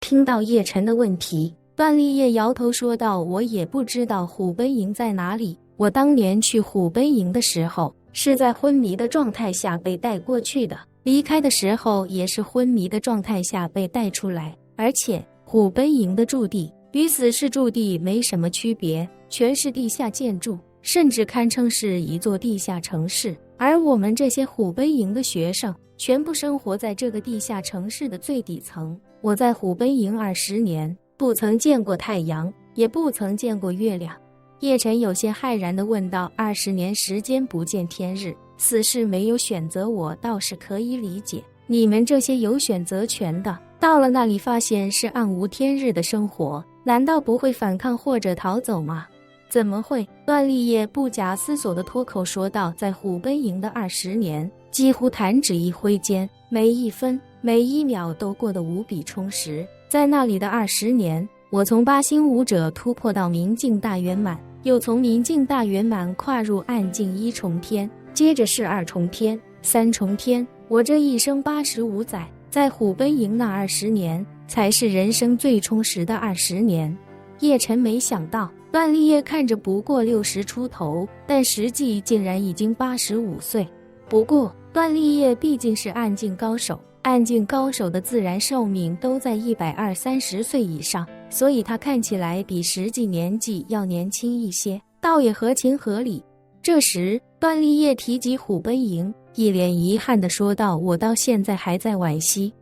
听到叶晨的问题，段立业摇头说道：“我也不知道虎贲营在哪里。我当年去虎贲营的时候，是在昏迷的状态下被带过去的，离开的时候也是昏迷的状态下被带出来。而且虎贲营的驻地与死士驻地没什么区别，全是地下建筑，甚至堪称是一座地下城市。而我们这些虎贲营的学生，全部生活在这个地下城市的最底层。我在虎贲营20年，不曾见过太阳，也不曾见过月亮。”叶晨有些骇然地问道：“20年时间不见天日，死士没有选择我倒是可以理解，你们这些有选择权的，到了那里发现是暗无天日的生活，难道不会反抗或者逃走吗？”“怎么会？”段立业不假思索地脱口说道：“在虎贲营的20年，几乎弹指一挥间，每一分每一秒都过得无比充实。在那里的20年，我从8星武者突破到明镜大圆满，又从明镜大圆满跨入暗境1重天，接着是2重天、3重天。我这一生85载，在虎贲营那20年，才是人生最充实的20年。”叶晨没想到，段立业看着不过60出头，但实际竟然已经85岁。不过，段立业毕竟是暗境高手，暗境高手的自然寿命都在120-130岁以上，所以他看起来比实际年纪要年轻一些，倒也合情合理。这时，段立业提及虎贲营，一脸遗憾地说道：“我到现在还在惋惜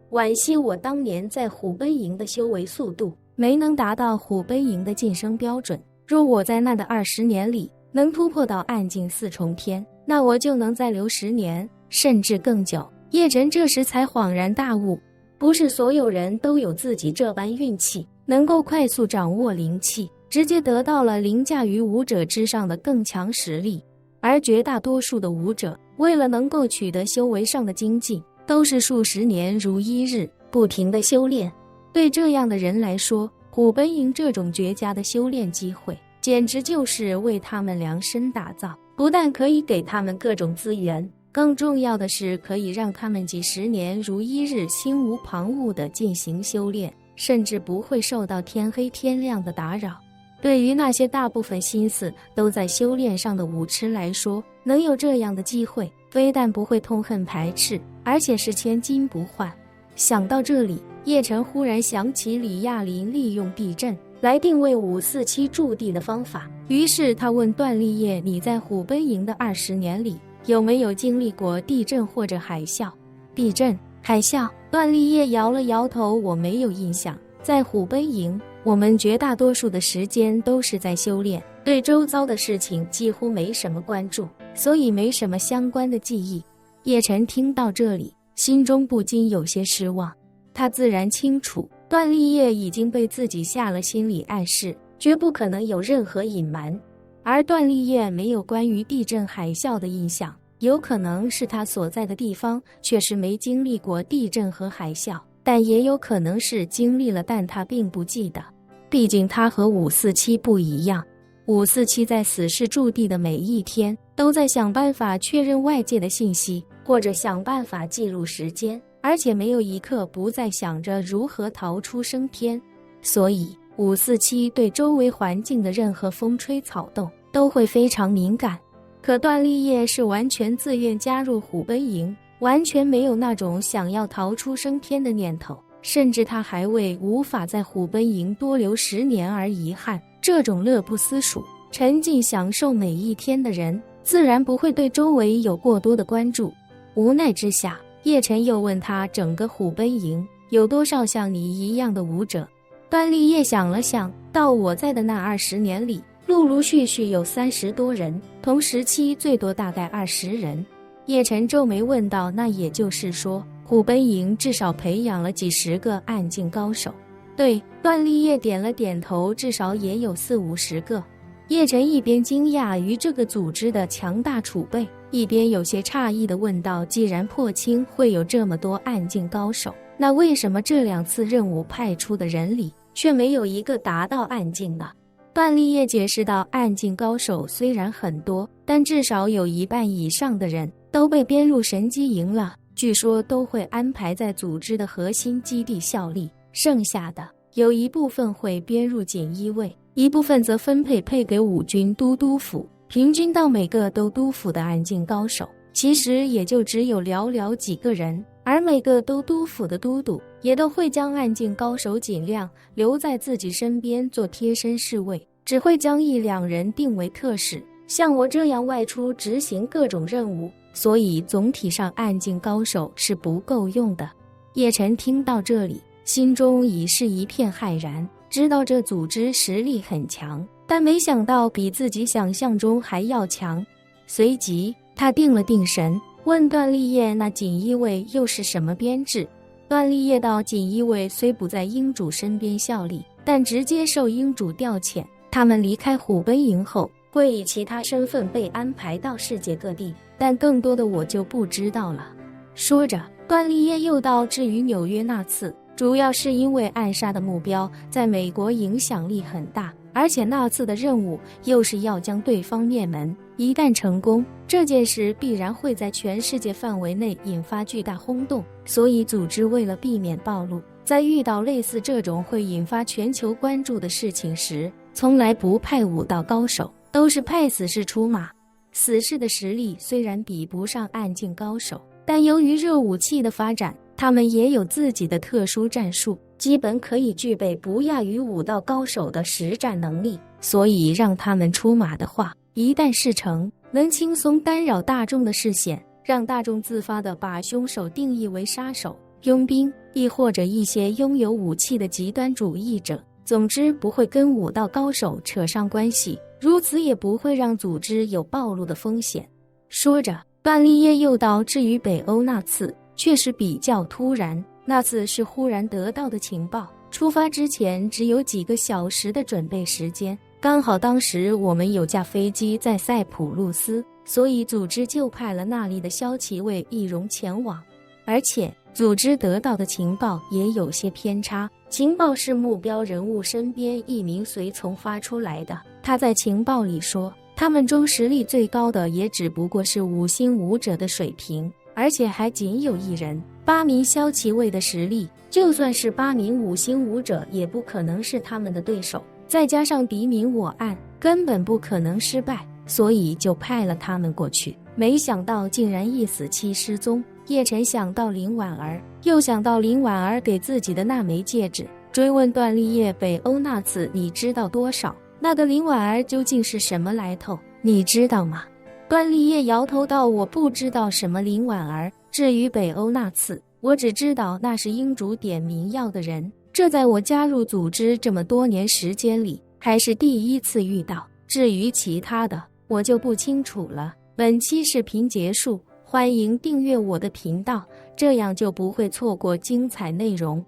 我当年在虎贲营的修为速度没能达到虎贲营的晋升标准。若我在那的20年里能突破到暗境4重天，那我就能再留10年，甚至更久。”叶晨这时才恍然大悟，不是所有人都有自己这般运气，能够快速掌握灵气，直接得到了凌驾于武者之上的更强实力。而绝大多数的武者，为了能够取得修为上的精进，都是数十年如一日，不停地修炼。对这样的人来说，虎贲营这种绝佳的修炼机会，简直就是为他们量身打造。不但可以给他们各种资源，更重要的是可以让他们几十年如一日，心无旁骛地进行修炼，甚至不会受到天黑天亮的打扰。对于那些大部分心思都在修炼上的武痴来说，能有这样的机会，非但不会痛恨排斥，而且是千金不换。想到这里，叶晨忽然想起李亚林利用地震来定位547驻地的方法，于是他问段立业：“你在虎贲营的20年里，有没有经历过地震或者海啸？”“地震、海啸？”段立业摇了摇头：“我没有印象。在虎贲营，我们绝大多数的时间都是在修炼，对周遭的事情几乎没什么关注，所以没什么相关的记忆。”叶晨听到这里，心中不禁有些失望。他自然清楚，段立业已经被自己下了心理暗示，绝不可能有任何隐瞒。而段立业没有关于地震海啸的印象，有可能是他所在的地方确实没经历过地震和海啸，但也有可能是经历了，但他并不记得。毕竟他和547不一样，547在死士驻地的每一天都在想办法确认外界的信息，或者想办法记录时间，而且没有一刻不在想着如何逃出升天。所以547对周围环境的任何风吹草动都会非常敏感。可段立业是完全自愿加入虎贲营，完全没有那种想要逃出升天的念头，甚至他还为无法在虎贲营多留10年而遗憾。这种乐不思蜀、沉浸享受每一天的人，自然不会对周围有过多的关注。无奈之下，叶晨又问他：“整个虎贲营有多少像你一样的武者？”段立业想了想，到我在的那20年里，陆陆续续有30多人，同时期最多大概20人。叶晨皱眉问道：“那也就是说，虎贲营至少培养了几十个暗境高手？”“对。”段立业点了点头，“至少也有40-50个。”叶晨一边惊讶于这个组织的强大储备，一边有些诧异地问道：“既然破青会有这么多暗境高手，那为什么这2次任务派出的人里却没有一个达到暗境呢？”段立业解释道：“暗境高手虽然很多，但至少有1半以上的人都被编入神机营了，据说都会安排在组织的核心基地效力，剩下的有一部分会编入锦衣卫，一部分则分配给五军都督府。平均到每个都督府的暗境高手，其实也就只有寥寥几个人，而每个都督府的都督也都会将暗境高手尽量留在自己身边做贴身侍卫，只会将1、2人定为特使，像我这样外出执行各种任务，所以总体上暗境高手是不够用的。叶晨听到这里，心中已是一片骇然，知道这组织实力很强，但没想到比自己想象中还要强。随即他定了定神，问段立业那锦衣卫又是什么编制。段立业道，锦衣卫虽不在英主身边效力，但直接受英主调遣，他们离开虎贲营后会以其他身份被安排到世界各地，但更多的我就不知道了。说着，段立业又道，至于纽约那次，主要是因为暗杀的目标在美国影响力很大，而且那次的任务又是要将对方灭门，一旦成功，这件事必然会在全世界范围内引发巨大轰动，所以组织为了避免暴露，在遇到类似这种会引发全球关注的事情时，从来不派武道高手，都是派死士出马。死士的实力虽然比不上暗境高手，但由于热武器的发展，他们也有自己的特殊战术，基本可以具备不亚于武道高手的实战能力，所以让他们出马的话，一旦事成，能轻松干扰大众的视线，让大众自发地把凶手定义为杀手、佣兵，亦或者一些拥有武器的极端主义者，总之不会跟武道高手扯上关系，如此也不会让组织有暴露的风险。说着，段立业又道，至于北欧那次确实比较突然，那次是忽然得到的情报，出发之前只有几个小时的准备时间，刚好当时我们有架飞机在塞浦路斯，所以组织就派了那里的骁骑卫易容前往。而且组织得到的情报也有些偏差，情报是目标人物身边一名随从发出来的，他在情报里说，他们中实力最高的也只不过是5星武者的水平，而且还仅有1人，8名骁骑卫的实力，就算是8名5星武者也不可能是他们的对手，再加上敌明我暗，根本不可能失败，所以就派了他们过去，没想到竟然一死期失踪。叶晨想到林婉儿，又想到林婉儿给自己的那枚戒指，追问段立业，北欧那次你知道多少？那个林婉儿究竟是什么来头？你知道吗？段立业摇头道，我不知道什么林婉儿，至于北欧那次，我只知道那是英主点名要的人，这在我加入组织这么多年时间里，还是第一次遇到，至于其他的，我就不清楚了。本期视频结束，欢迎订阅我的频道，这样就不会错过精彩内容。